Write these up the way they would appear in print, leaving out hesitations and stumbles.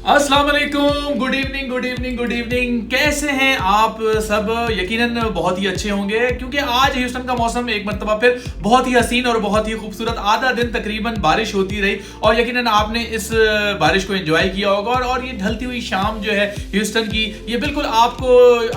अस्सलाम वालेकुम, good evening good evening good evening. कैसे हैं आप सब? यकीनन बहुत ही अच्छे होंगे क्योंकि आज ह्यूस्टन का मौसम एक मर्तबा फिर बहुत ही हसीन और बहुत ही खूबसूरत, आधा दिन तकरीबन बारिश होती रही और यकीनन आपने इस बारिश को एंजॉय किया होगा। और ये ढलती हुई शाम जो है ह्यूस्टन की, ये बिल्कुल आपको,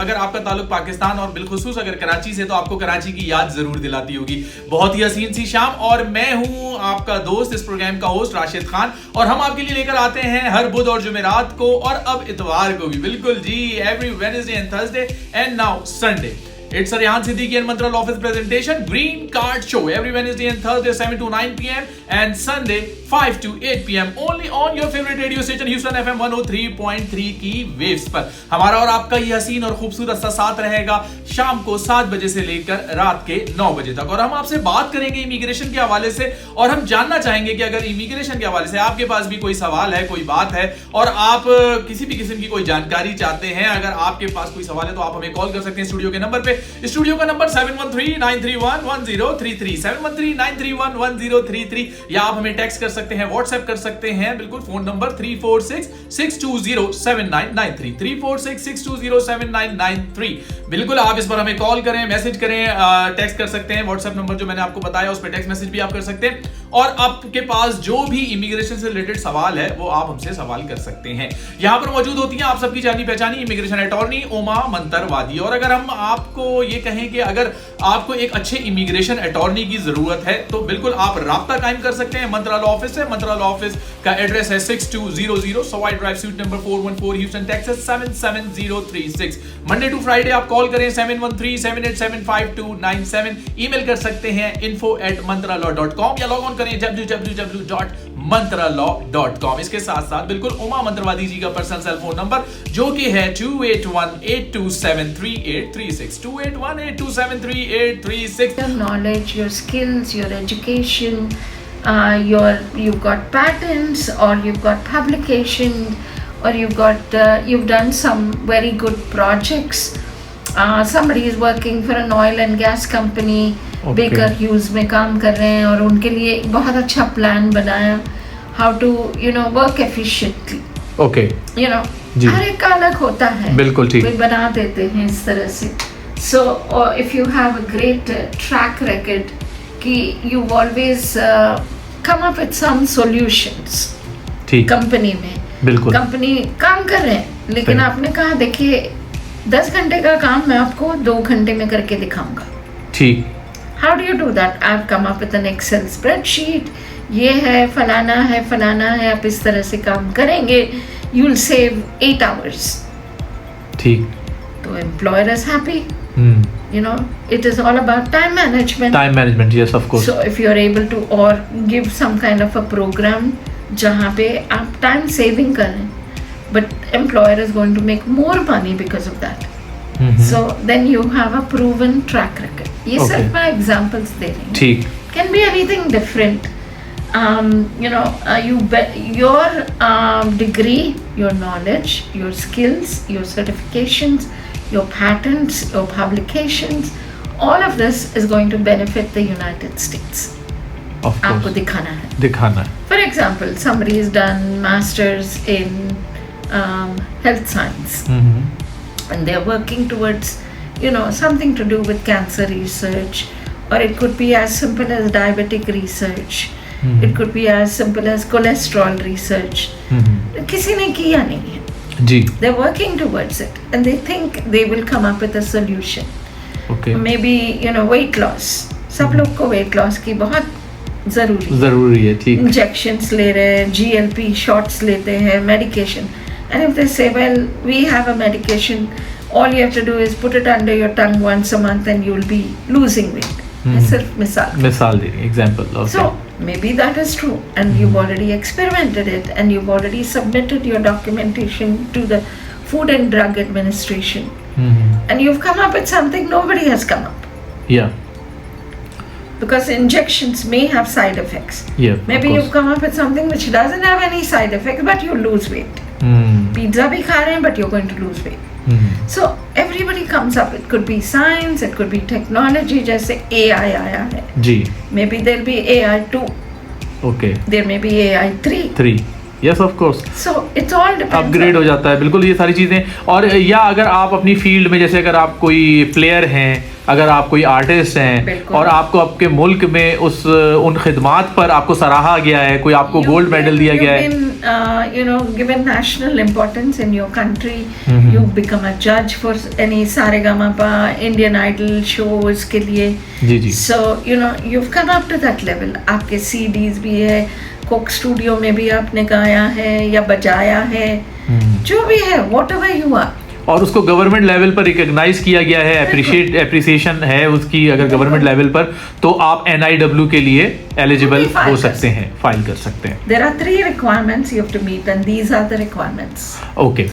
अगर आपका ताल्लुक पाकिस्तान और बिलखुसूस अगर कराची से, तो आपको कराची की याद जरूर दिलाती होगी। बहुत ही हसीन सी शाम। और मैं हूं आपका दोस्त, इस प्रोग्राम का होस्ट राशिद खान, और हम आपके लिए लेकर आते हैं हर बुध और रात को और अब इतवार को भी, बिल्कुल जी, every Wednesday and Thursday and now Sunday. It's a Rehan Siddiqui and Mantra Office presentation, Green Card Show, every Wednesday and Thursday 7 to 9 p.m. and Sunday 5 to 8 p.m. only on your favorite radio station Houston FM 103.3 की waves पर। हमारा और आपका ये हसीन और खूबसूरत सा साथ रहेगा शाम को 7 बजे से लेकर रात के 9 बजे तक। और हम आपसे बात करेंगे इमिग्रेशन के हवाले से, और हम जानना चाहेंगे कि अगर इमिग्रेशन के हवाले से आपके पास भी कोई सवाल है, कोई बात है, और आप किसी भी किस्म की कोई जानकारी चाहते हैं, अगर आपके पास कोई सवाल है तो आप हमें कॉल कर सकते हैं स्टूडियो के नंबर पे। स्टूडियो का नंबर 713-931-1033 713-931-1033, या आप हमें टेक्स्ट कर सकते हैं, व्हाट्सएप कर सकते हैं, बिल्कुल फोन नंबर 346-620-7993 346-620-7993। बिल्कुल आप इस पर हमें कॉल करें, मैसेज करें, टेक्स्ट कर सकते हैं। व्हाट्सएप नंबर जो मैंने आपको बताया उस पर टेक्स्ट मैसेज भी आप कर सकते हैं, और आपके पास जो भी इमिग्रेशन से रिलेटेड सवाल है वो आप हमसे सवाल कर सकते हैं। यहां पर मौजूद होती हैं आप सबकी जानी पहचानी इमिग्रेशन अटॉर्नी उमा मंतरवादी। और अगर हम आपको ये कहें कि अगर आपको एक अच्छे इमिग्रेशन अटॉर्नी की जरूरत है तो बिल्कुल आप राब्ता कायम कर सकते हैं मंत्रा लॉ ऑफिस से। मंत्रा लॉ ऑफिस का एड्रेस है 6200 Savoy drive, suite number 414, Houston Texas 77036। Monday to Friday आप कॉल करें 713-787-5297। ईमेल कर सकते हैं info@mantralaw.com या लॉग ऑन करें www.mantralaw.com। इसके साथ साथ बिल्कुल उमा मंत्रवादी जी का पर्सनल सेल फोन नंबर जो कि है 281-827-3836 281-827-3836। Your knowledge, your skills, your education, you've got patents, or you've got publication, or you've done some very good projects. Somebody is working for an oil and gas company, Baker Hughes में काम कर रहे हैं, और उनके लिए बहुत अच्छा प्लान बनाया how to work efficiently. Okay. हर एक का अलग होता है, बिल्कुल ठीक, वे बना देते हैं इस तरह से। So if you have a great track record कि you've always come up with some solutions company में, बिल्कुल कंपनी काम कर रहे हैं, लेकिन आपने कहा देखिए 10 घंटे का काम मैं आपको 2 घंटे में करके दिखाऊंगा, ठीक। How do you do that? I've come up with an Excel spreadsheet, ये है फलाना है, आप इस तरह से काम करेंगे, you'll save 8 hours, ठीक। तो employer is happy. It is all about time management. Time management, yes, of course. So if you are able to or give some kind of a program जहाँ पे आप time saving करें, but employer is going to make more money because of that. So then you have a proven track record. ये सिर्फ मैं examples दे रही हूँ, ठीक। Can be anything different. Your degree, your knowledge, your skills, your certifications, your patents, your publications, all of this is going to benefit the United States. आपको दिखाना है। For example, somebody has done masters in health science, and they're working towards something to do with cancer research, or it could be as simple as diabetic research, it could be as simple as cholesterol research. किसी ने किया नहीं है जी, they're working towards it and they think they will come up with a solution. Maybe weight loss, सब लोग को weight loss की बहुत जरूरी है, ठीक। इंजेक्शंस ले रहे हैं, GLP shots लेते हैं, medication, and if they say, well, we have a medication, all you have to do is put it under your tongue once a month and you'll be losing weight. सिर्फ मिसाल दे रही, example. So maybe that is true, and you've already experimented it, and you've already submitted your documentation to the Food and Drug Administration, and you've come up with something nobody has come up. Yeah. Because injections may have side effects. Yeah. Maybe you've come up with something which doesn't have any side effects, but you lose weight. Pizza bhi kha rahe hain, but you're going to lose weight. So everybody comes up. It could be science, it could be technology. जैसे AI आया है जी, maybe there'll be AI 2. Okay. There may be AI 3. Yes of course, So it's all depends. Upgrade हो जाता है बिल्कुल ये सारी चीज़ें। और या अगर आप अपनी फील्ड में, जैसे अगर आप कोई प्लेयर हैं, अगर आप कोई आर्टिस्ट हैं बिल्कुल। और आपको आपके मुल्क में उन खिदमात पर आपको सराहा गया है, कोई आपको गोल्ड मेडल दिया गया है, given national importance in your country, Mhm. you become a judge for any Saregama, Indian Idol shows के लिए. जी जी, So you've come up to that level. आपके CDs भी है, कोक स्टूडियो में भी आपने गाया है या बजाया है, जो भी है, whatever you are. और उसको गवर्नमेंट लेवल पर रिकॉग्नाइज किया गया है, एप्रिसिएशन है उसकी अगर गवर्नमेंट लेवल पर, तो आप NIW के लिए एलिजिबल file हो कर सकते हैं, फाइल कर सकते हैं। There are 3 requirements you have to meet, and these are the requirements. Okay